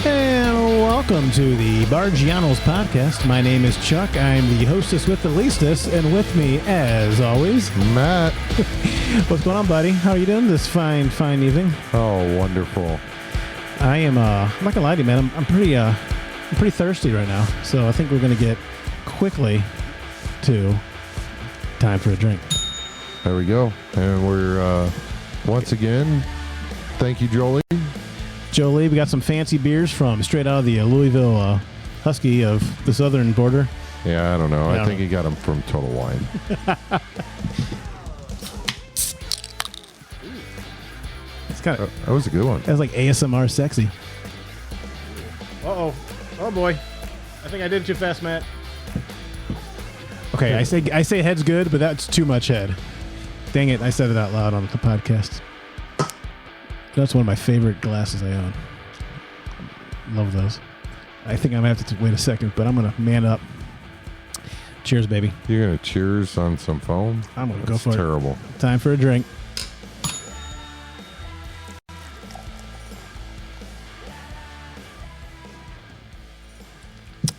And welcome to the Barggianos Podcast. My name is Chuck. I'm the hostess with the leastest, and with me, as always, Matt. What's going on, buddy? How are you doing this fine evening? Oh, wonderful. I am, I'm not gonna lie to you, man. I'm pretty thirsty right now, so I think we're gonna get quickly to time for a drink. There we go. And we're, once again, thank you, Jolie. Jolie, we got some fancy beers from straight out of the Louisville Husky of the southern border. Yeah, I don't know. I think he got them from Total Wine. It's kind of That was a good one. That's like ASMR sexy. Uh-oh. Oh, boy. I think I did it too fast, Matt. Okay, I say head's good, but that's too much head. Dang it, I said it out loud on the podcast. That's one of my favorite glasses I own. Love those. I think I'm going to have to wait a second, but I'm going to man up. Cheers, baby. You're going to cheers on some foam? I'm going to go for terrible. it. Time for a drink.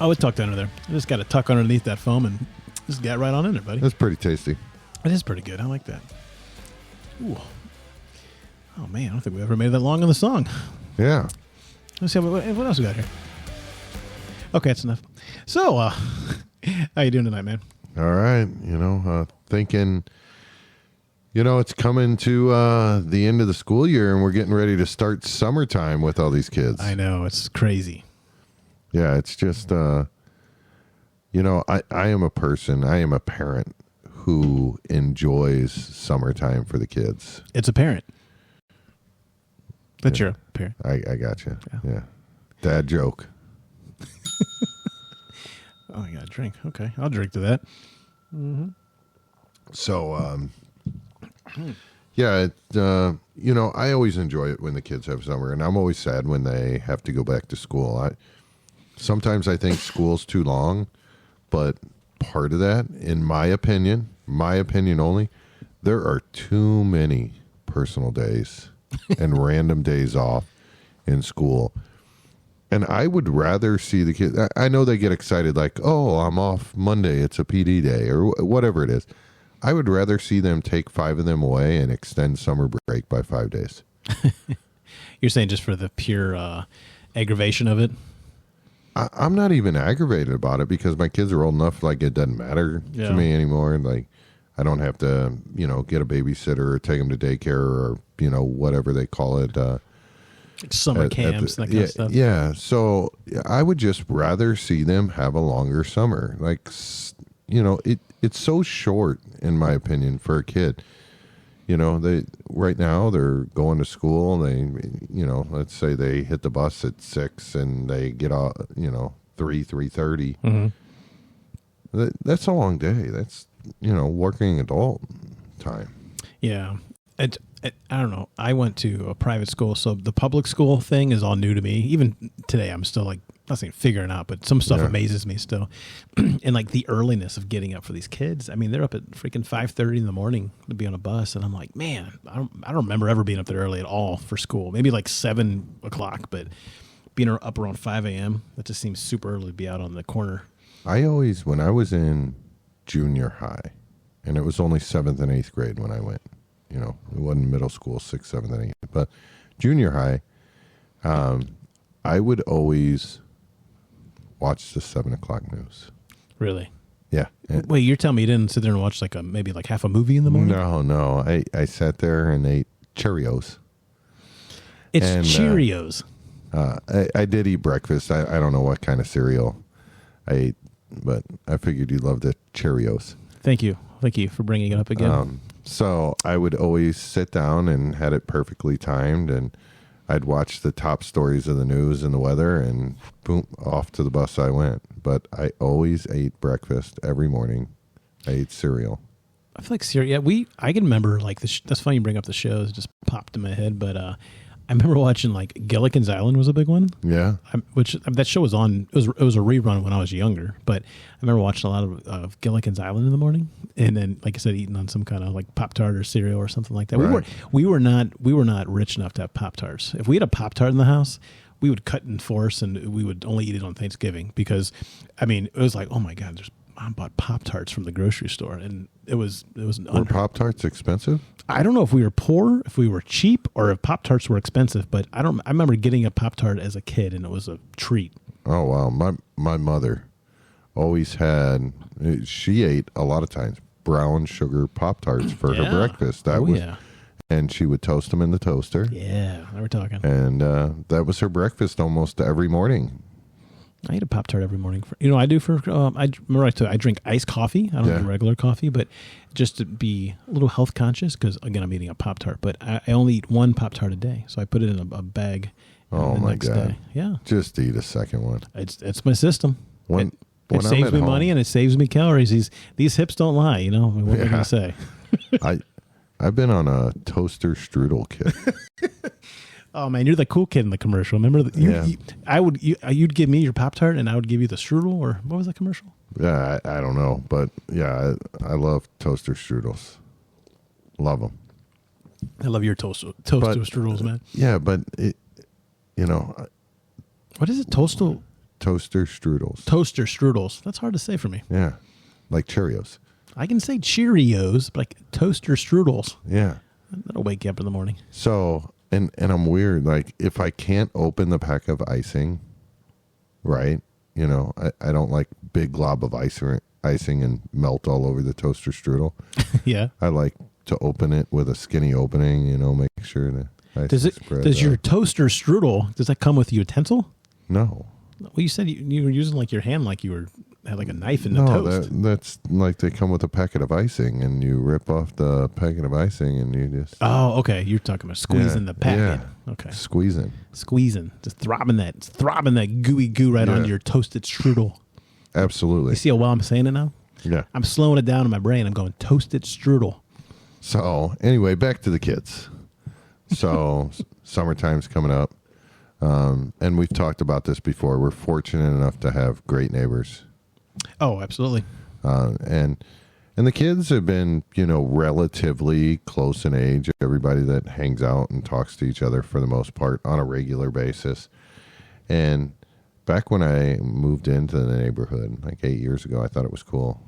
Oh, it's tucked under there. I just got to tuck underneath that foam and just get right on in there, buddy. That's pretty tasty. It is pretty good. I like that. Ooh. Oh, man. I don't think we ever made that long in the song. Yeah. Let's see what else we got here. Okay, that's enough. So, how you doing tonight, man? All right. Thinking, it's coming to the end of the school year, and we're getting ready to start summertime with all these kids. I know. It's crazy. Yeah, it's just, I am a parent who enjoys summertime for the kids. It's a parent. That's your parent. I got you. Yeah. Dad joke. Oh, I got a drink. Okay, I'll drink to that. Mm-hmm. So, yeah, I always enjoy it when the kids have summer, and I'm always sad when they have to go back to school. Sometimes I think school's too long, but part of that, in my opinion only, there are too many personal days and random days off in school. And I would rather see the kids. I know they get excited like, oh, I'm off Monday. It's a PD day or whatever it is. I would rather see them take 5 of them away and extend summer break by 5 days. You're saying just for the pure aggravation of it? I'm not even aggravated about it because my kids are old enough, like it doesn't matter to me anymore. Like I don't have to, get a babysitter or take them to daycare or, whatever they call it. Summer camps, that kind of stuff. Yeah. So I would just rather see them have a longer summer. Like, it's so short, in my opinion, for a kid. Right now they're going to school. They, let's say they hit the bus at 6 and they get out, 3:30. Mm-hmm. That's a long day. That's, working adult time. Yeah. I don't know. I went to a private school, so the public school thing is all new to me. Even today, I'm still like, not saying figuring out, but some stuff amazes me still. And like the earliness of getting up for these kids. I mean, they're up at freaking 5:30 in the morning to be on a bus, and I'm like, man, I don't remember ever being up there early at all for school. Maybe like 7 o'clock, but being up around 5 a.m. that just seems super early to be out on the corner. When I was in junior high, and it was only 7th and 8th grade when I went. It wasn't middle school, 6th, 7th, and 8th. But junior high, I would always watch the 7 o'clock news. Really? Yeah. Wait, you're telling me you didn't sit there and watch like maybe half a movie in the morning? No. I sat there and ate Cheerios. It's Cheerios. I did eat breakfast. I don't know what kind of cereal I ate, but I figured you'd love the Cheerios. Thank you for bringing it up again. So I would always sit down and had it perfectly timed, and I'd watch the top stories of the news and the weather, and boom, off to the bus I went. But I always ate breakfast every morning. I ate cereal. I feel like cereal. Yeah, I can remember like that's funny you bring up the shows. It just popped in my head, but I remember watching like Gilligan's Island was a big one. Yeah, that show was on. It was a rerun when I was younger, but I remember watching a lot of Gilligan's Island in the morning, and then like I said, eating on some kind of like Pop-Tart or cereal or something like that. Right. We were not rich enough to have Pop-Tarts. If we had a Pop-Tart in the house, we would cut and force, and we would only eat it on Thanksgiving because, I mean, it was like, oh my God, Mom bought Pop-Tarts from the grocery store, and it was Were Pop-Tarts expensive? I don't know if we were poor, if we were cheap, or if Pop-Tarts were expensive, but I remember getting a Pop-Tart as a kid, and it was a treat. Oh, wow. My mother always had, she ate a lot of times brown sugar Pop-Tarts for her breakfast. And she would toast them in the toaster. Yeah, now we're talking. And that was her breakfast almost every morning. I eat a Pop-Tart every morning. I drink iced coffee. I don't do regular coffee, but just to be a little health conscious, because, again, I'm eating a Pop-Tart. But I only eat one Pop-Tart a day, so I put it in a bag the next day. Yeah. Just eat a second one. It's my system. When it saves me money and it saves me calories. These hips don't lie, what am I going to say? I've been on a toaster strudel kick. Oh man, you're the cool kid in the commercial. Remember, you'd give me your Pop-Tart and I would give you the strudel, or what was that commercial? Yeah, I don't know, but yeah, I love toaster strudels. Love them. I love your toaster strudels, man. Yeah, but what is it? Toaster strudels. Toaster strudels. That's hard to say for me. Yeah, like Cheerios. I can say Cheerios, but like toaster strudels. Yeah, that'll wake you up in the morning. So. And I'm weird. Like, if I can't open the pack of icing, right? I don't like big glob of icing and melt all over the toaster strudel. Yeah. I like to open it with a skinny opening. Make sure that does your toaster strudel, does that come with a utensil? No. Well, you said you were using like your hand, like you had like a knife in the toast. That's like they come with a packet of icing, and you rip off the packet of icing, and you just. Oh, okay. You're talking about squeezing the packet. Yeah. Okay. Squeezing, just throbbing that gooey goo right onto your toasted strudel. Absolutely. You see how well I'm saying it now? Yeah. I'm slowing it down in my brain. I'm going toasted strudel. So anyway, back to the kids. So summertime's coming up. And we've talked about this before. We're fortunate enough to have great neighbors. Oh, absolutely. And the kids have been, relatively close in age. Everybody that hangs out and talks to each other for the most part on a regular basis. And back when I moved into the neighborhood, like 8 years ago, I thought it was cool.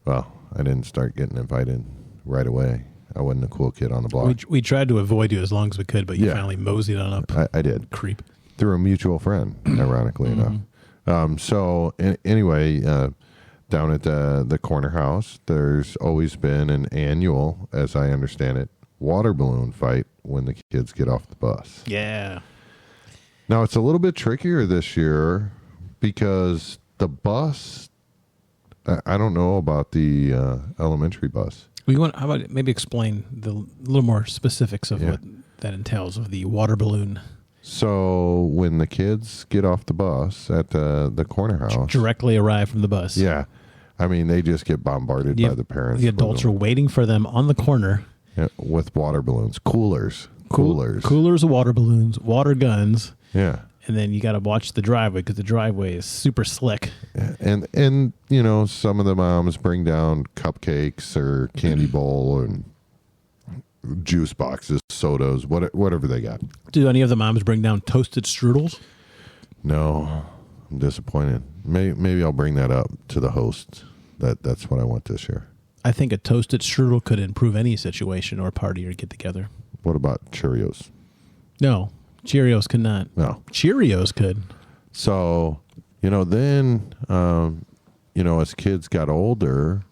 Well, I didn't start getting invited right away. I wasn't a cool kid on the block. We tried to avoid you as long as we could, but you finally moseyed on up. I did. Creep. Through a mutual friend, ironically enough. Anyway, down at the corner house, there's always been an annual, as I understand it, water balloon fight when the kids get off the bus. Yeah. Now, it's a little bit trickier this year because the bus, I don't know about the elementary bus. How about maybe explain a little more specifics of what that entails of the water balloon? So when the kids get off the bus at the corner house, directly arrive from the bus. Yeah, I mean they just get bombarded by the parents. The adults are waiting for them on the corner with water balloons, coolers of water balloons, water guns. Yeah. And then you got to watch the driveway because the driveway is super slick. And some of the moms bring down cupcakes or candy bowl and juice boxes, sodas, whatever they got. Do any of the moms bring down toasted strudels? No, I'm disappointed. Maybe I'll bring that up to the host. That's what I want this year. I think a toasted strudel could improve any situation or party or get together. What about Cheerios? No. Cheerios could not. No. Cheerios could. So, then, as kids got older,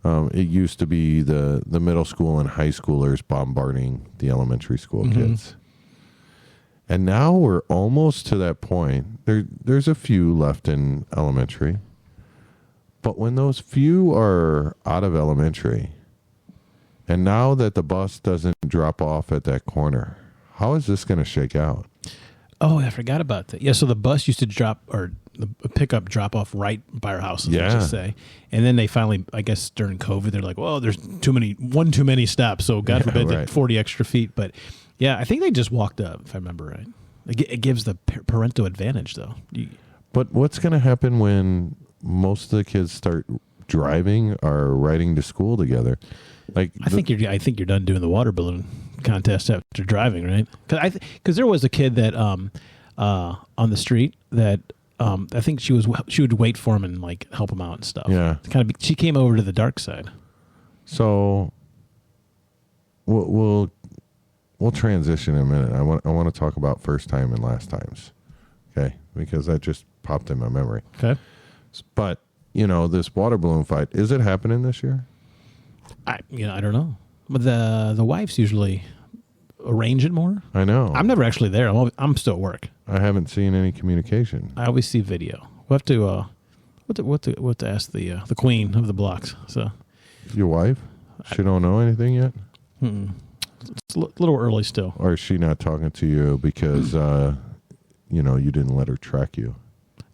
it used to be the middle school and high schoolers bombarding the elementary school kids. And now we're almost to that point. There's a few left in elementary. But when those few are out of elementary, and now that the bus doesn't drop off at that corner, how is this going to shake out? Oh, I forgot about that. Yeah, so the bus used to drop, or the pickup drop off right by our house, let's just say. And then they finally, I guess during COVID, they're like, well, there's one too many stops. So God forbid that 40 extra feet. But yeah, I think they just walked up, if I remember right. It gives the parental advantage, though. But what's going to happen when most of the kids start driving or riding to school together. Like I think you're done doing the water balloon contest after driving, right? Because there was a kid that on the street that I think she would wait for him and like help him out and stuff. Yeah, she came over to the dark side. So we'll transition in a minute. I want to talk about first time and last times, okay? Because that just popped in my memory. Okay, but this water balloon fight, is it happening this year? I don't know. But the wives usually arrange it more. I know. I'm never actually there. I'm still at work. I haven't seen any communication. I always see video. We'll have to ask the queen of the blocks. So your wife, she don't know anything yet. It's a little early still. Or is she not talking to you because you didn't let her track you?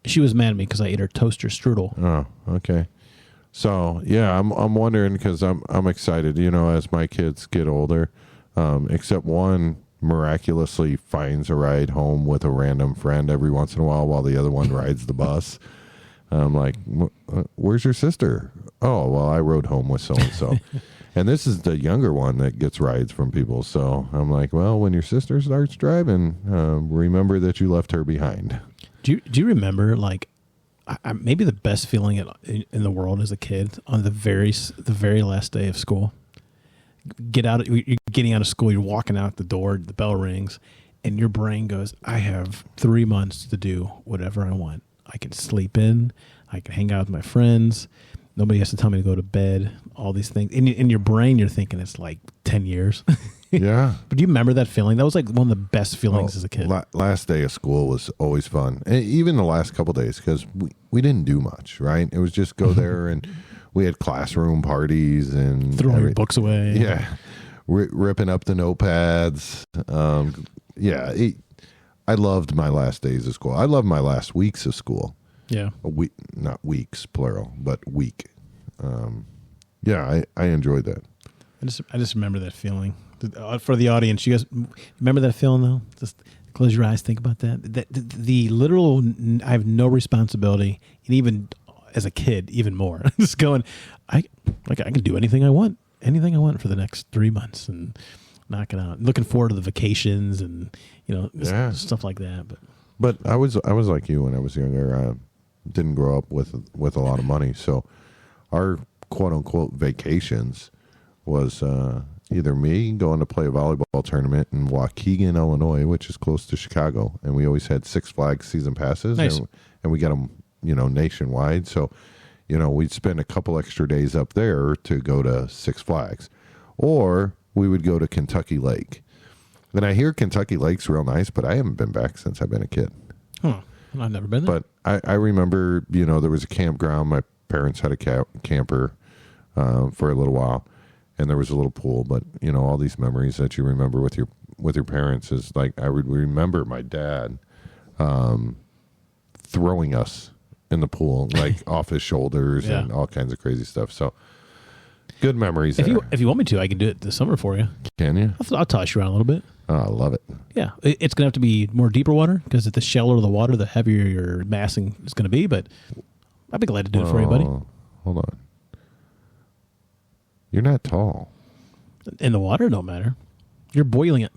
She was mad at me because I ate her toaster strudel. Oh, okay. So yeah, I'm wondering because I'm excited. As my kids get older, except one miraculously finds a ride home with a random friend every once in a while the other one rides the bus. I'm like, where's your sister? Oh, well, I rode home with so-and-so. And this is the younger one that gets rides from people. So I'm like, well, when your sister starts driving, remember that you left her behind. Do you remember, like, maybe the best feeling in the world as a kid on the very last day of school? You're getting out of school, you're walking out the door, the bell rings, and your brain goes, I have 3 months to do whatever I want. I can sleep in, I can hang out with my friends, nobody has to tell me to go to bed, all these things. In your brain, you're thinking it's like 10 years. Yeah. But do you remember that feeling? That was like one of the best feelings as a kid. Last day of school was always fun. And even the last couple of days, because we didn't do much, right? It was just go there and we had classroom parties and throwing your books away. Yeah. Ripping up the notepads. I loved my last days of school. I loved my last weeks of school. Yeah. Not weeks, plural, but week. I enjoyed that. I just remember that feeling. For the audience, you guys remember that feeling though? Just close your eyes, think about that. The literal, I have no responsibility, and even as a kid, even more. Just going, I can do anything I want for the next 3 months and knock it out. Looking forward to the vacations and stuff like that. But I was like you when I was younger. I didn't grow up with a lot of money, so our quote unquote vacations was either me going to play a volleyball tournament in Waukegan, Illinois, which is close to Chicago, and we always had Six Flags season passes, nice. and we got them nationwide. So we'd spend a couple extra days up there to go to Six Flags, or we would go to Kentucky Lake. And I hear Kentucky Lake's real nice, but I haven't been back since I've been a kid. Huh. I've never been there. But I remember, there was a campground. My parents had a camper for a little while, and there was a little pool. But all these memories that you remember with your parents is like I would remember my dad throwing us in the pool, like off his shoulders and all kinds of crazy stuff. So good memories. If you want me to, I can do it this summer for you. Can you? I'll toss you around a little bit. Oh, I love it. Yeah, it's going to have to be more deeper water because the shallower the water, the heavier your massing is going to be. But I'd be glad to do it for you, buddy. Hold on. You're not tall. In the water, don't matter. You're buoyant.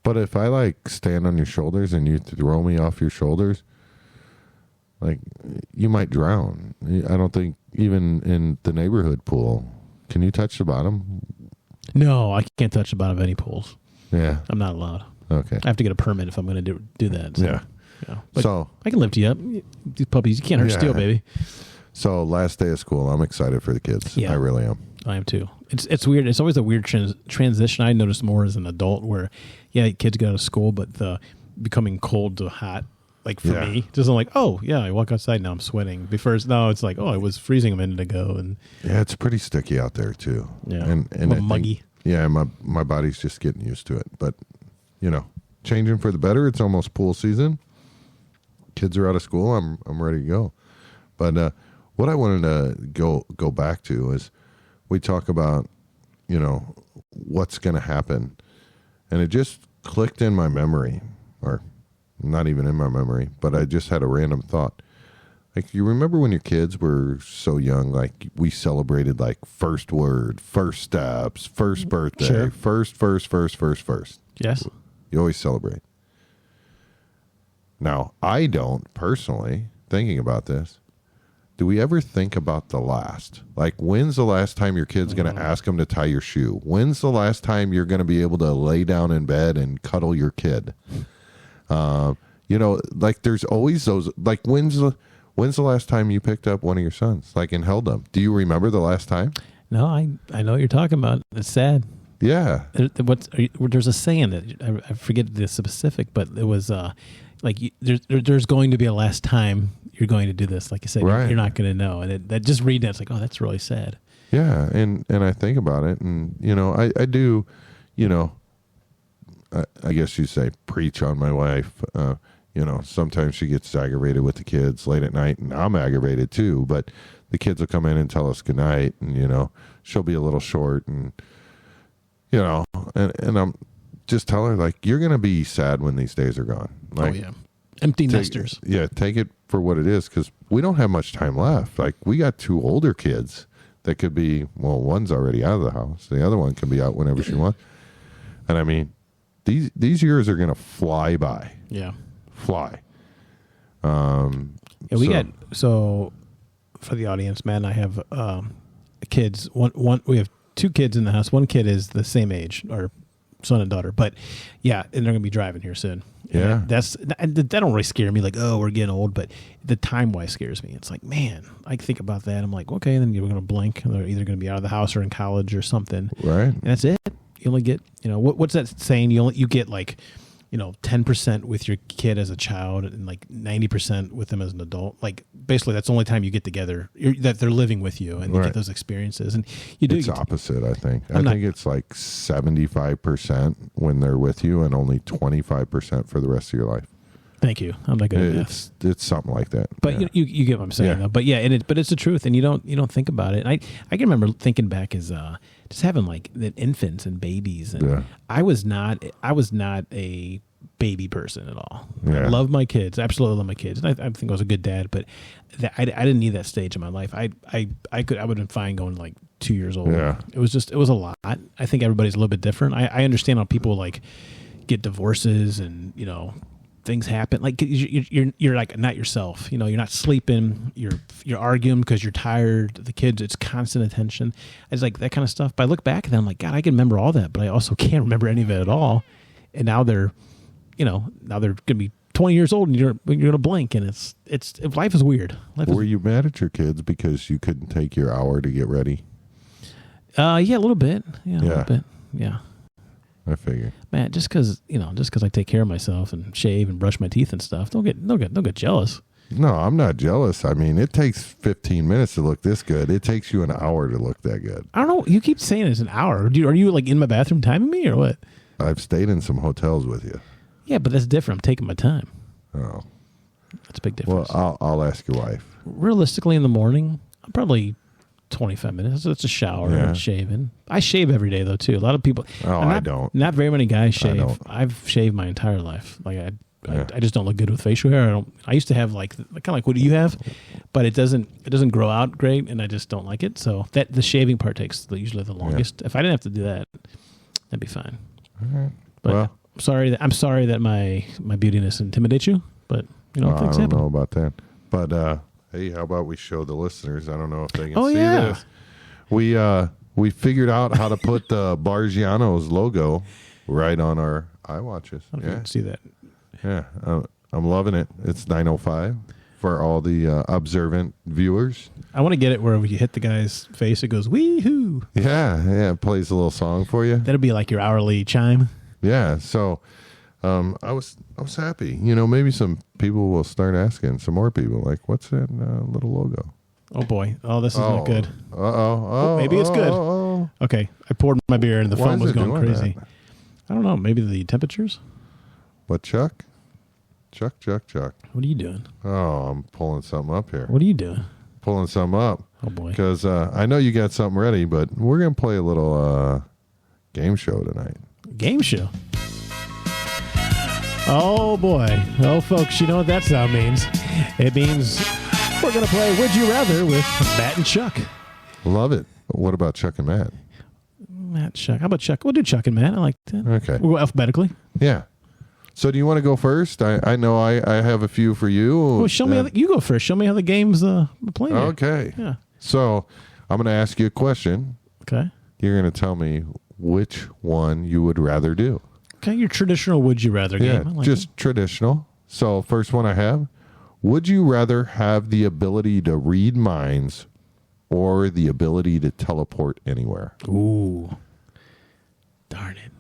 But if I stand on your shoulders and you throw me off your shoulders, you might drown. I don't think even in the neighborhood pool. Can you touch the bottom? No, I can't touch the bottom of any pools. Yeah. I'm not allowed. Okay. I have to get a permit if I'm going to do that. So, yeah. But so I can lift you up. These puppies, you can't hurt steel, baby. So last day of school, I'm excited for the kids. Yeah. I really am. I am too. It's weird. It's always a weird transition. I noticed more as an adult where, kids get out of school, but the becoming cold to hot, for me, just like, I walk outside now, I'm sweating. No, it's like, I was freezing a minute ago. And yeah, it's pretty sticky out there too. Yeah. And muggy. My body's just getting used to it. But, changing for the better. It's almost pool season. Kids are out of school. I'm ready to go. But what I wanted to go back to is we talk about, what's going to happen. And it just clicked in my memory, or not even in my memory, but I just had a random thought. Like, you remember when your kids were so young, like, we celebrated, like, first word, first steps, first birthday, Sure. first. Yes. You always celebrate. Now, I don't, personally, thinking about this, do we ever think about the last? Like, when's the last time your kid's going to ask them to tie your shoe? When's the last time you're going to be able to lay down in bed and cuddle your kid? Like, there's always those, like, when's the last time you picked up one of your sons, like, and held them? Do you remember the last time? No, I know what you're talking about. It's sad. Yeah. There's a saying that I forget the specific, but it was there's going to be a last time you're going to do this. Like you said, right. You're not going to know, and that just reading that's like, oh, that's really sad. Yeah, and I think about it, and I do, I guess you say preach on my wife. Sometimes she gets aggravated with the kids late at night, and I'm aggravated too. But the kids will come in and tell us goodnight, and she'll be a little short, and and I'm just tell her, like, you're gonna be sad when these days are gone. Like, oh yeah, empty nesters. Yeah, take it for what it is, because we don't have much time left. Like, we got 2 older kids that could be, well, one's already out of the house, the other one can be out whenever she wants. And I mean, these years are gonna fly by. Yeah. Fly. So for the audience, man, I have kids. One we have 2 kids in the house. One kid is the same age, our son and daughter. But yeah, and they're gonna be driving here soon. Yeah, that don't really scare me. Like, oh, we're getting old, but the time wise scares me. It's like, man, I think about that. I'm like, okay, then you're gonna blink, and they're either gonna be out of the house or in college or something. Right, and that's it. You only get, what's that saying? You get like, 10% with your kid as a child and like 90% with them as an adult. Like, basically that's the only time you get together that they're living with you and you get those experiences. And you do. It's opposite, I think. I think it's like 75% when they're with you and only 25% for the rest of your life. Thank you. I'm not good at math. It's something like that. But you get what I'm saying, though. But yeah, but it's the truth, and you don't think about it. And I can remember thinking back as just having like the infants and babies, and I was not a baby person at all. Yeah. I love my kids, absolutely love my kids, and I think I was a good dad. But I didn't need that stage in my life. I would have been fine going like 2 years old. Yeah. It was a lot. I think everybody's a little bit different. I understand how people like get divorces and things happen. Like you're like not yourself. You're not sleeping. You're arguing because you're tired. The kids, it's constant attention. It's like that kind of stuff. But I look back and I'm like, God, I can remember all that, but I also can't remember any of it at all. And now they're gonna be 20 years old, and you're gonna blink, and it's life is weird. Were you mad at your kids because you couldn't take your hour to get ready? Yeah, a little bit. Yeah, a little bit. Yeah. I figure. Man, just because I take care of myself and shave and brush my teeth and stuff, don't get jealous. No, I'm not jealous. I mean, it takes 15 minutes to look this good. It takes you an hour to look that good. I don't know. You keep saying it's an hour. Are you like in my bathroom timing me or what? I've stayed in some hotels with you. Yeah, but that's different. I'm taking my time. Oh, that's a big difference. Well, I'll ask your wife. Realistically, in the morning, I'm probably 25 minutes. It's a shower and shaving. I shave every day though too. A lot of people. Oh, I don't. Not very many guys shave. I've shaved my entire life. Like I just don't look good with facial hair. I used to have like kind of like what do you have, but it doesn't grow out great, and I just don't like it. So that the shaving part takes usually the longest. If I didn't have to do that, that'd be fine. All right. But I'm sorry that my beautiness intimidates you, but things happen. I don't know about that. But hey, how about we show the listeners? I don't know if they can see this. We figured out how to put the Barggianos logo right on our iWatches. I can see that. Yeah, I'm loving it. It's 9:05 for all the observant viewers. I want to get it where when you hit the guy's face, it goes wee-hoo. Yeah, it plays a little song for you. That'll be like your hourly chime. Yeah, so I was happy. Maybe some people will start asking, some more people, like, what's that little logo? Oh boy! Oh, this is not good. Maybe it's good. Okay, I poured my beer and the phone was going crazy. That? I don't know. Maybe the temperatures. What, Chuck? Chuck. What are you doing? Oh, I'm pulling something up here. What are you doing? Pulling something up. Oh boy! Because I know you got something ready, but we're gonna play a little game show tonight. Game show. Oh boy. Oh folks, you know what that sound means. It means We're going to play Would You Rather with Matt and Chuck. Love it. What about Chuck and Matt? Matt, Chuck. How about Chuck? We'll do Chuck and Matt. I like that. Okay. We'll go alphabetically. Yeah. So do you want to go first? I know I have a few for you. Well, show me. You go first. Show me how the game's playing. Okay. Yeah. So I'm going to ask you a question. Okay. You're going to tell me which one you would rather do. Okay. Your traditional Would You Rather game. Yeah, I like just traditional. So first one I have. Would you rather have the ability to read minds or the ability to teleport anywhere? Ooh. Darn it.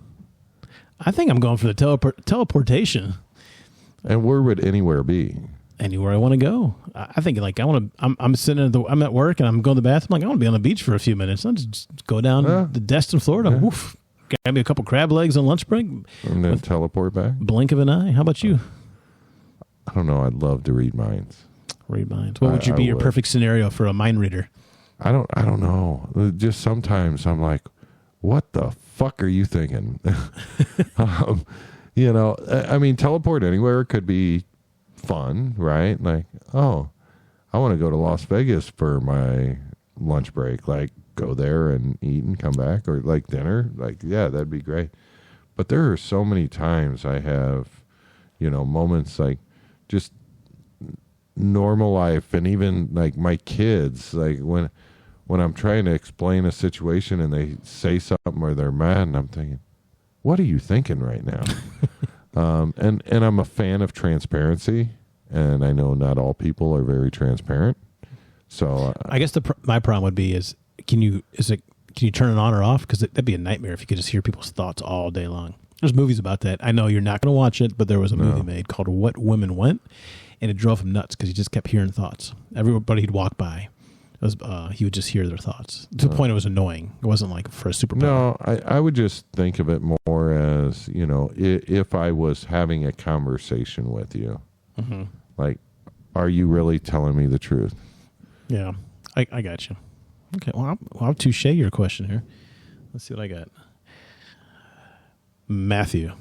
I think I'm going for the teleportation. And where would anywhere be? Anywhere I want to go. I think like I'm sitting I'm at work and I'm going to the bathroom. Like I want to be on the beach for a few minutes. I'll just go down to Destin, Florida. Yeah. Woof. Grab me a couple crab legs on lunch break. And then teleport back? Blink of an eye. How about you? I don't know. I'd love to read minds. Read minds. What would you be your perfect scenario for a mind reader? I don't know. Just sometimes I'm like, what the fuck are you thinking? I mean, teleport anywhere could be fun, right? Like, oh, I want to go to Las Vegas for my lunch break. Like, go there and eat and come back, or like dinner. Like, yeah, that'd be great. But there are so many times I have, moments like just normal life, and even like my kids, like when I'm trying to explain a situation and they say something or they're mad, and I'm thinking, what are you thinking right now? And I'm a fan of transparency, and I know not all people are very transparent. So I guess my problem would be is can you turn it on or off? Because that'd be a nightmare if you could just hear people's thoughts all day long. There's movies about that. I know you're not going to watch it, but there was a movie made called What Women Want, and it drove him nuts because he just kept hearing thoughts. Everybody he'd walk by, he would just hear their thoughts to the point it was annoying. It wasn't like for a superpower. No, I would just think of it more as, if I was having a conversation with you, like, are you really telling me the truth? Yeah, I got you. Okay, well, I'll touche your question here. Let's see what I got. Matthew,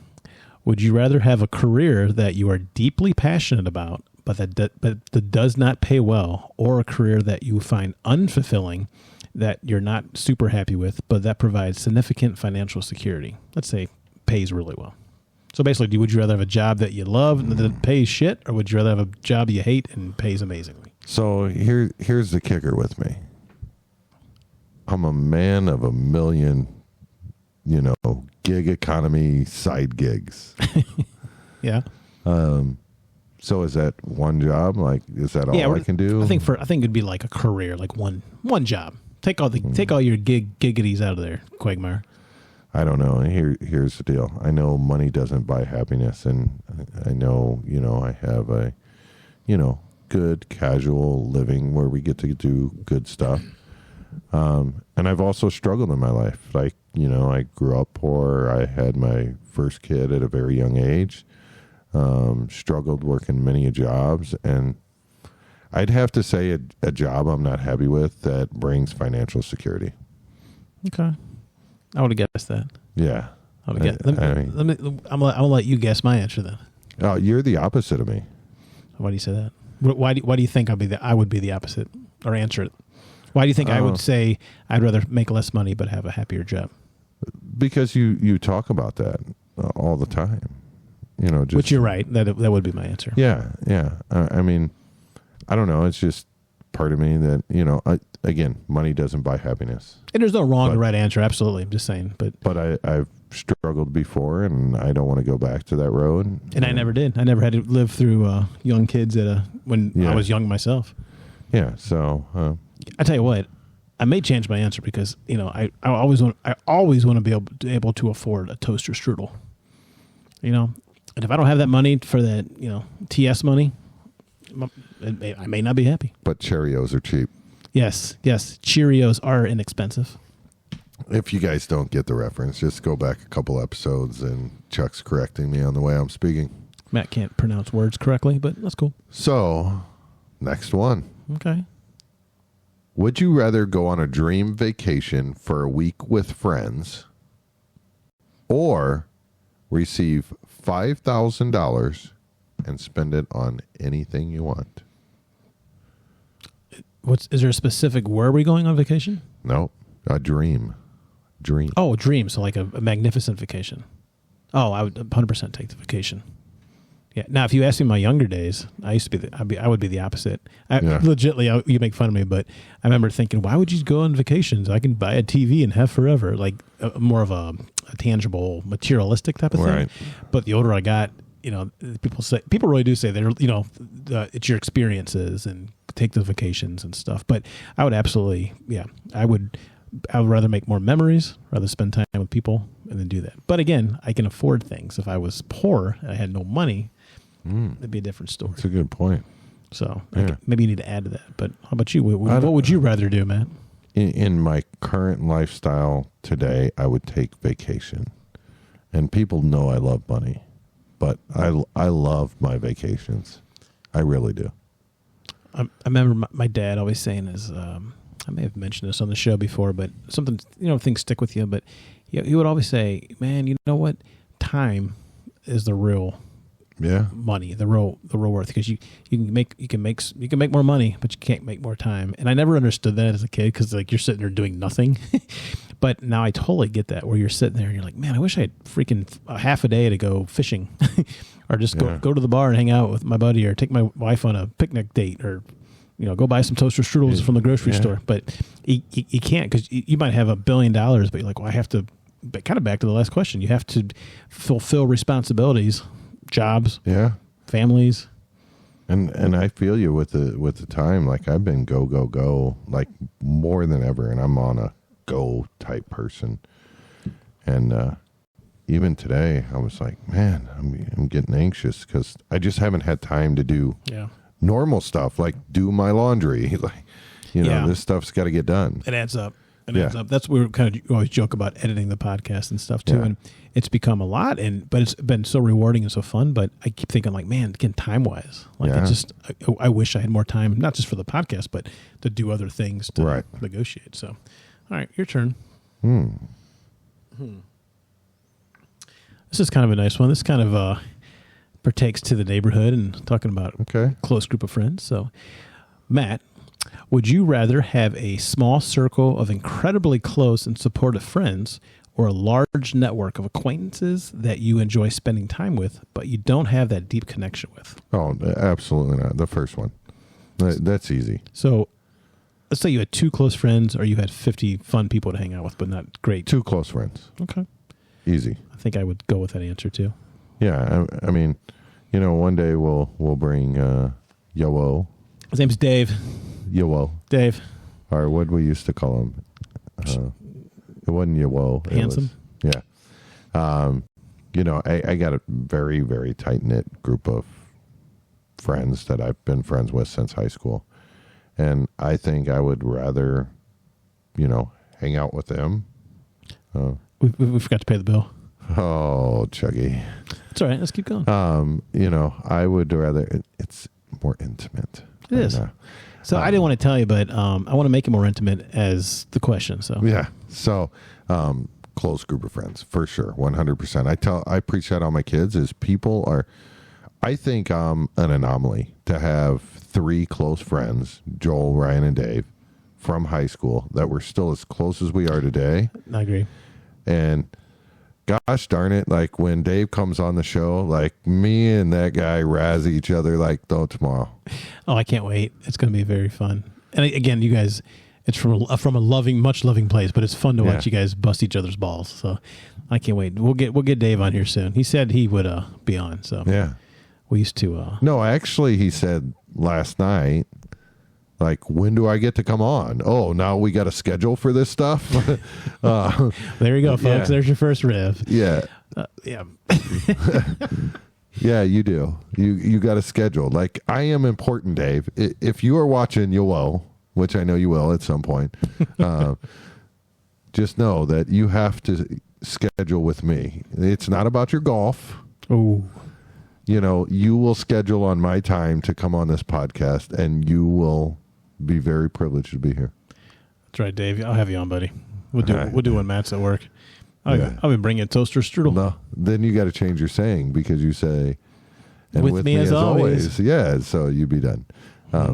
would you rather have a career that you are deeply passionate about, but that does not pay well, or a career that you find unfulfilling, that you're not super happy with, but that provides significant financial security? Let's say pays really well. So basically, would you rather have a job that you love and that pays shit, or would you rather have a job you hate and pays amazingly? So here's the kicker with me. I'm a man of a million, gig economy side gigs. Yeah. So is that one job? Like, is that all I can do? I think it'd be like a career, like one job. Take all your giggities out of there, Quagmire. I don't know. Here's the deal. I know money doesn't buy happiness, and I know, I have a, good casual living where we get to do good stuff. And I've also struggled in my life. Like, I grew up poor. I had my first kid at a very young age. Struggled working many jobs, and I'd have to say a job I'm not happy with that brings financial security. Okay. I would have guessed that. Yeah. I'm gonna let you guess my answer then. Oh, you're the opposite of me. Why do you say that? Why do you think I would be the opposite, or answer it? Why do you think I would say I'd rather make less money but have a happier job? Because you talk about that all the time. Which you're right. That would be my answer. Yeah. I mean, I don't know. It's just part of me that, again, money doesn't buy happiness. And there's no wrong or right answer. Absolutely. I'm just saying. But I've struggled before, and I don't want to go back to that road. And I never did. I never had to live through young kids when I was young myself. Yeah. So I tell you what, I may change my answer because I always want to be able to afford a toaster strudel. And if I don't have that money for that, TS money, I may not be happy. But Cheerios are cheap. Yes. Cheerios are inexpensive. If you guys don't get the reference, just go back a couple episodes, and Chuck's correcting me on the way I'm speaking. Matt can't pronounce words correctly, but that's cool. So, next one. Okay. Would you rather go on a dream vacation for a week with friends, or receive $5,000 and spend it on anything you want? Is there a specific, where are we going on vacation? No, a dream. Oh, a dream. So like a magnificent vacation. Oh, I would 100% take the vacation. Yeah. Now, if you ask me my younger days, I used to be, I would be the opposite. Legitly, you make fun of me, but I remember thinking, why would you go on vacations? I can buy a TV and have forever. Like more of a tangible, materialistic type of thing. But the older I got, people really do say they're, it's your experiences and take the vacations and stuff. But I would absolutely, I would rather make more memories, rather spend time with people and then do that. But again, I can afford things. If I was poor and I had no money, that'd be a different story. That's a good point. So maybe you need to add to that. But how about you? What would you rather do, Matt? In my current lifestyle today, I would take vacation. And people know I love money, but I love my vacations. I really do. I remember my dad always saying is, I may have mentioned this on the show before, but something, things stick with you. But he would always say, man, you know what? Time is the real money, the real worth, because you can make more money, but you can't make more time. And I never understood that as a kid, because like you're sitting there doing nothing. But now I totally get that, where you're sitting there and you're like, man, I wish I had freaking a half a day to go fishing, or just go to the bar and hang out with my buddy, or take my wife on a picnic date, or go buy some toaster strudels from the grocery store. But you can't, because you might have $1 billion, but you're like, well, I have to. But kind of back to the last question, you have to fulfill responsibilities, jobs, families, and I feel you with the time. Like I've been go like more than ever, and I'm on a go type person. And even today, I was like, man, I'm getting anxious because I just haven't had time to do normal stuff, like do my laundry. Like this stuff's got to get done. It adds up. That's what we kind of always joke about editing the podcast and stuff too. And it's become a lot, but it's been so rewarding and so fun. But I keep thinking like, man, again, time wise, like I wish I had more time, not just for the podcast, but to do other things to negotiate. So, all right, your turn. This is kind of a nice one. This kind of partakes to the neighborhood and talking about a close group of friends. So, Matt, would you rather have a small circle of incredibly close and supportive friends, or a large network of acquaintances that you enjoy spending time with, but you don't have that deep connection with? Oh, absolutely not. The first one. That's easy. So let's say you had 2 close friends, or you had 50 fun people to hang out with, but not great. 2 close friends. Okay. Easy. I think I would go with that answer too. Yeah. I mean, one day we'll bring Yo-O. His name's Dave. Yo-O. Dave. Or what we used to call him. It wasn't Yo-O. Handsome? I got a very, very tight-knit group of friends that I've been friends with since high school. And I think I would rather, hang out with them. We forgot to pay the bill. Oh, Chuggy. It's all right. Let's keep going. I would rather, it's more intimate. It is. So I didn't want to tell you, but I want to make it more intimate as the question. So So close group of friends for sure, 100%. I preach that on my kids. Is people are. I think I'm an anomaly to have 3 close friends, Joel, Ryan, and Dave, from high school that we're still as close as we are today. I agree. And gosh darn it, like when Dave comes on the show, like me and that guy razz each other like no tomorrow. Oh, I can't wait. It's going to be very fun. And again, you guys, it's from a much loving place, but it's fun to watch you guys bust each other's balls. So I can't wait. We'll get Dave on here soon. He said he would be on. So we used to. No, actually, he said last night, like, when do I get to come on? Oh, now we got a schedule for this stuff? There you go, folks. Yeah. There's your first riff. Yeah. Yeah. Yeah, you do. You got a schedule. Like, I am important, Dave. If you are watching, you will, which I know you will at some point. Just know that you have to schedule with me. It's not about your golf. Oh. You will schedule on my time to come on this podcast, and you will be very privileged to be here. That's right, Dave. I'll have you on, buddy. We'll do when Matt's at work. I'll be bringing a toaster strudel. No, then you got to change your saying, because you say, and with me as always. Yeah, so you be done.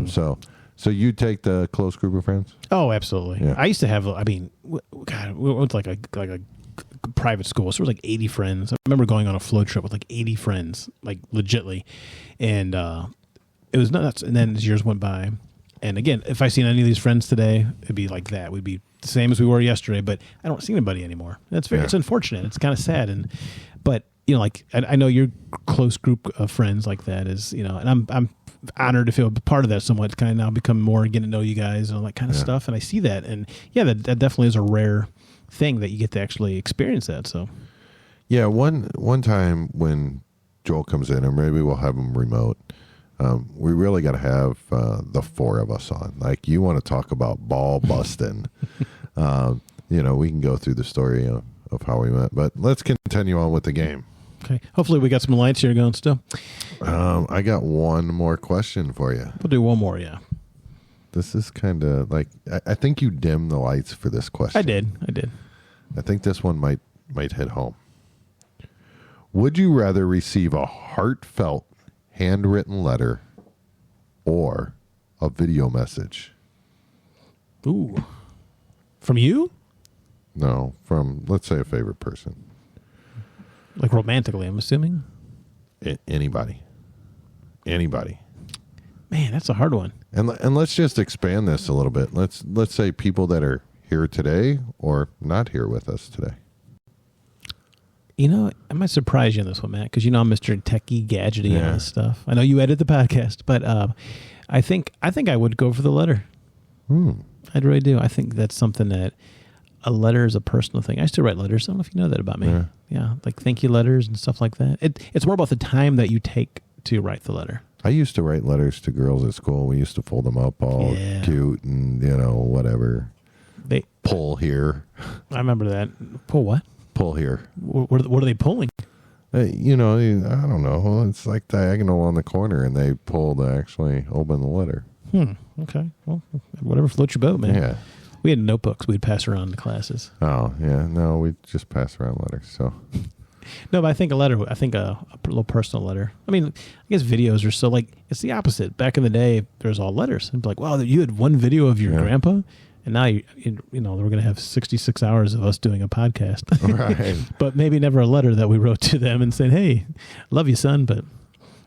So So you take the close group of friends? Oh, absolutely. Yeah. I used to have. I mean, God, we went to like a private school, so there was like 80 friends. I remember going on a float trip with like 80 friends, like legitly, and it was nuts. And then as years went by, and again, if I seen any of these friends today, it'd be like that. We'd be the same as we were yesterday, but I don't see anybody anymore. That's very. It's unfortunate. It's kind of sad, but you know, like I know your close group of friends like that is, you know, and I'm honored to feel part of that somewhat. It's kind of now become more getting to know you guys and all that kind of stuff, and I see that, and yeah, that definitely is a rare thing that you get to actually experience that. So yeah, one time when Joel comes in, and maybe we'll have him remote, we really got to have the four of us on. Like, you want to talk about ball busting. You know, we can go through the story of how we met, but let's continue on with the game. Okay, hopefully we got some lights here going still. I got one more question for you. We'll do one more. Yeah, this is kind of like, I think you dimmed the lights for this question. I did. I think this one might hit home. Would you rather receive a heartfelt handwritten letter or a video message? Ooh, from you? No, from, let's say, a favorite person. Like romantically, I'm assuming. Anybody. Man, that's a hard one. And let's just expand this a little bit. Let's say people that are here today or not here with us today. You know, I might surprise you on this one, Matt, because you know I'm Mr. Techie, gadgety, and all this stuff. I know you edit the podcast, but I think I would go for the letter. I really do. I think that's something that a letter is a personal thing. I still write letters. I don't know if you know that about me. Yeah, like thank you letters and stuff like that. It's more about the time that you take to write the letter. I used to write letters to girls at school. We used to fold them up all cute and, you know, whatever. They pull here. I remember that. Pull what? Pull here. What are they pulling? You know, I don't know. It's like diagonal on the corner, and they pull to actually open the letter. Okay. Well, whatever floats your boat, man. Yeah. We had notebooks we'd pass around to classes. Oh, yeah. No, we just pass around letters. So. No, but I think a letter, a little personal letter. I mean, I guess videos are so, like, it's the opposite. Back in the day, there's all letters. And be like, wow, you had one video of your grandpa? And now, you know, we're going to have 66 hours of us doing a podcast. Right. But maybe never a letter that we wrote to them and said, hey, love you, son. But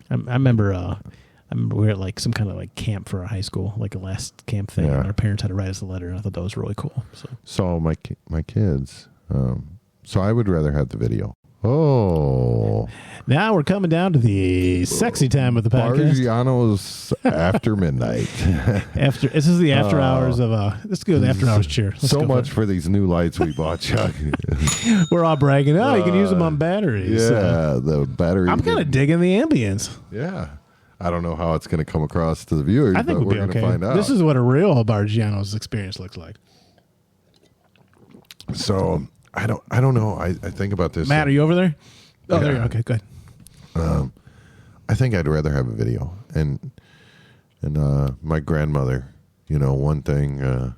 I remember we were at like some kind of like camp for our high school, like a last camp thing. And our parents had to write us a letter. And I thought that was really cool. So my kids, so I would rather have the video. Oh. Now we're coming down to the sexy time of the podcast. Barggianos after midnight. This is the after hours of let's go with the after hours cheer. So much for these new lights we bought, Chuck. We're all bragging. Oh, you can use them on batteries. Yeah, the battery. I'm kind of digging the ambience. Yeah. I don't know how it's going to come across to the viewers, I think but we're going to find out. This is what a real Barggianos experience looks like. So I don't know. I think about this. Matt, are you over there? Oh, there you go. Okay, good. I think I'd rather have a video. And my grandmother, you know, one thing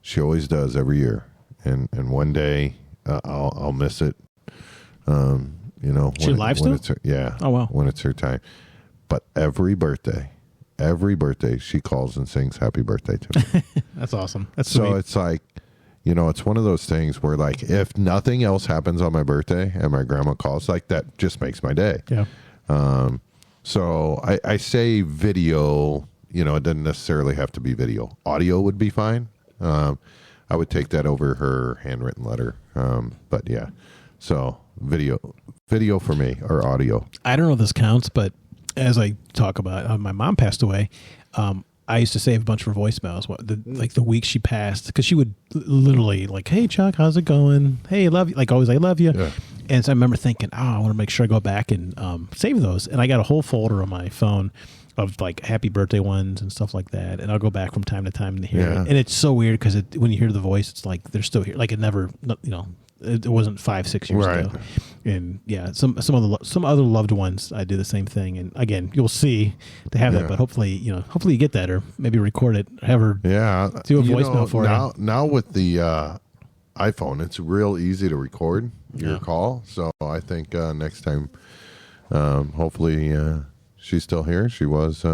she always does every year, and one day I'll miss it. You know, she live still? Oh wow, when it's her time. But every birthday, she calls and sings "Happy Birthday" to me. That's awesome. That's so sweet. It's like, you know, it's one of those things where, like, if nothing else happens on my birthday and my grandma calls, like, that just makes my day. Yeah. So I say video, you know, it doesn't necessarily have to be video. Audio would be fine. I would take that over her handwritten letter. But yeah, so video for me, or audio. I don't know if this counts, but as I talk about, my mom passed away. I used to save a bunch of her voicemails, like the week she passed, because she would literally like, "Hey Chuck, how's it going? Hey, I love you." Like always, "I love you." Yeah. And so I remember thinking, I want to make sure I go back and save those. And I got a whole folder on my phone of like happy birthday ones and stuff like that. And I'll go back from time to time to hear it. And it's so weird because when you hear the voice, it's like they're still here. Like it never, you know. It wasn't 5-6 years ago, and yeah, some other loved ones. I do the same thing, and again, you'll see to have that. But hopefully you get that, or maybe record it, have her do a voicemail for you. Now with the iPhone, it's real easy to record your call. So I think next time, hopefully she's still here. She was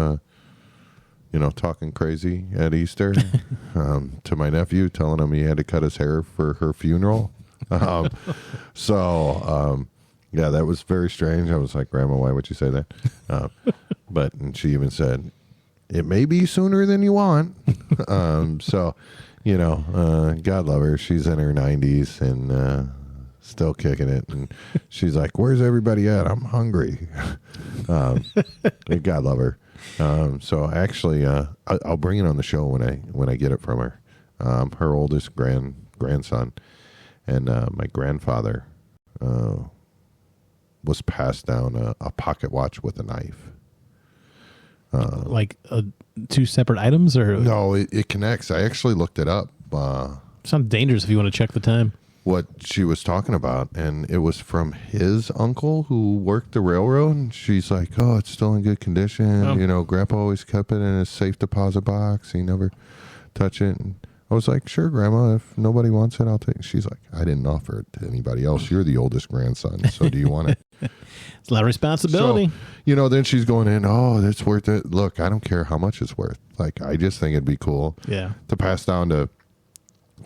talking crazy at Easter to my nephew, telling him he had to cut his hair for her funeral. Yeah, that was very strange. I was like, Grandma, why would you say that? And she even said, it may be sooner than you want. God love her. She's in her 90s and still kicking it. And she's like, where's everybody at? I'm hungry. God love her. So actually, I'll bring it on the show when I get it from her. Her oldest grandson, and my grandfather was passed down a pocket watch with a knife. Like two separate items, or no? It connects. I actually looked it up. Sounds dangerous if you want to check the time. What she was talking about, and it was from his uncle who worked the railroad. And she's like, "Oh, it's still in good condition. Grandpa always kept it in his safe deposit box. He never touched it." And I was like, "Sure, Grandma. If nobody wants it, I'll take it." She's like, "I didn't offer it to anybody else. You're the oldest grandson, so do you want it?" It's a lot of responsibility. So, then she's going in. Oh, it's worth it. Look, I don't care how much it's worth. Like, I just think it'd be cool, to pass down to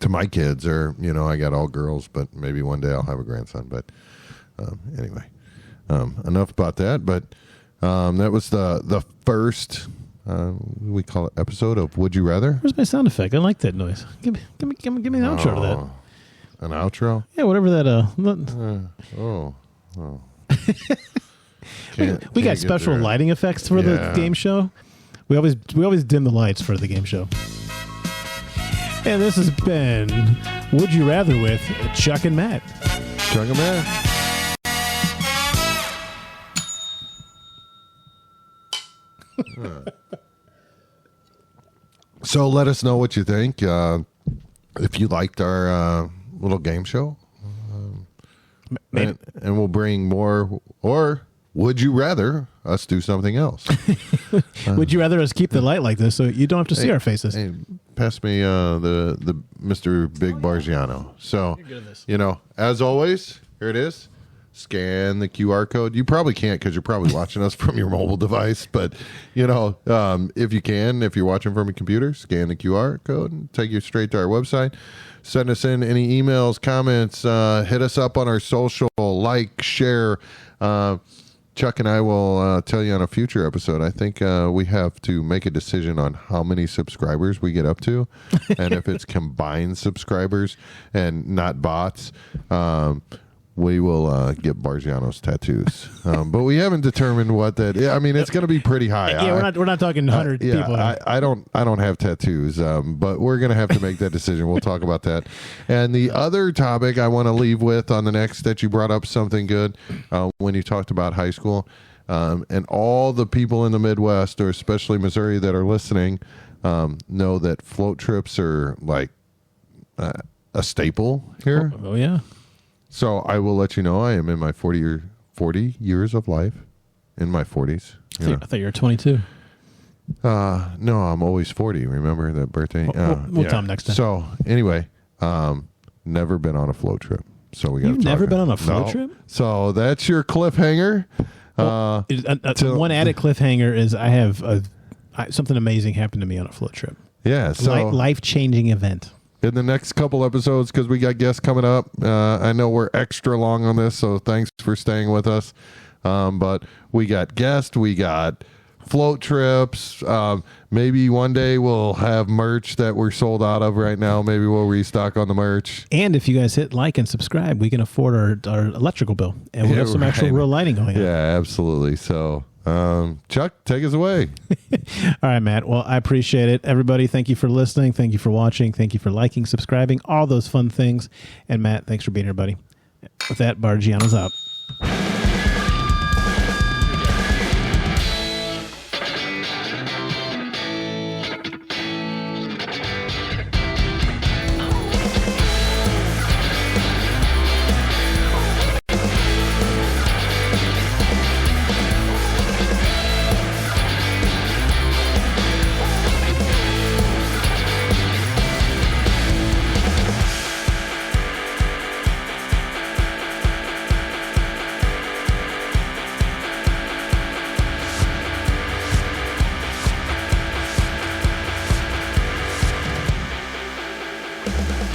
my kids, or I got all girls, but maybe one day I'll have a grandson. But anyway, enough about that. But that was the first we call it episode of Would You Rather. Where's my sound effect? I like that noise. Give me an outro to that. An outro? Yeah, whatever that. We got special lighting effects for the game show. We always dim the lights for the game show. And this has been Would You Rather with Chuck and Matt. Chuck and Matt. So let us know what you think. If you liked our little game show. And we'll bring more. Or would you rather us do something else? Would you rather us keep the light like this so you don't have to see our faces? Hey, pass me the Mr. Big Barggiano. So, as always, here it is. Scan the QR code. You probably can't because you're probably watching us from your mobile device. But, if you can, if you're watching from a computer, scan the QR code and take you straight to our website. Send us in any emails, comments. Hit us up on our social, share. Chuck and I will tell you on a future episode. I think we have to make a decision on how many subscribers we get up to. And if it's combined subscribers and not bots, we will get Barggianos tattoos. But we haven't determined what that is. I mean, it's going to be pretty high. Yeah, we're not talking 100 people. I don't have tattoos, but we're going to have to make that decision. We'll talk about that. And the other topic I want to leave with on the next, that you brought up something good when you talked about high school, and all the people in the Midwest, or especially Missouri, that are listening, know that float trips are like a staple here. Oh yeah. So I will let you know I am in my 40 years of life, in my 40s. I thought you were 22. No, I'm always 40. Remember that birthday? We'll tell him next time. So anyway, never been on a float trip. So we got. You've never been on a float trip? So that's your cliffhanger. One added cliffhanger is I have something amazing happened to me on a float trip. Yeah. So life-changing event. In the next couple episodes, because we got guests coming up. I know we're extra long on this, so thanks for staying with us. But we got guests, we got float trips. Maybe one day we'll have merch that we're sold out of right now. Maybe we'll restock on the merch. And if you guys hit like and subscribe, we can afford our electrical bill. And we'll have some actual real lighting going on. Yeah, absolutely. So, Chuck, take us away. All right, Matt. Well, I appreciate it. Everybody, thank you for listening. Thank you for watching. Thank you for liking, subscribing, all those fun things. And Matt, thanks for being here, buddy. With that, Barggiano's out. Bye.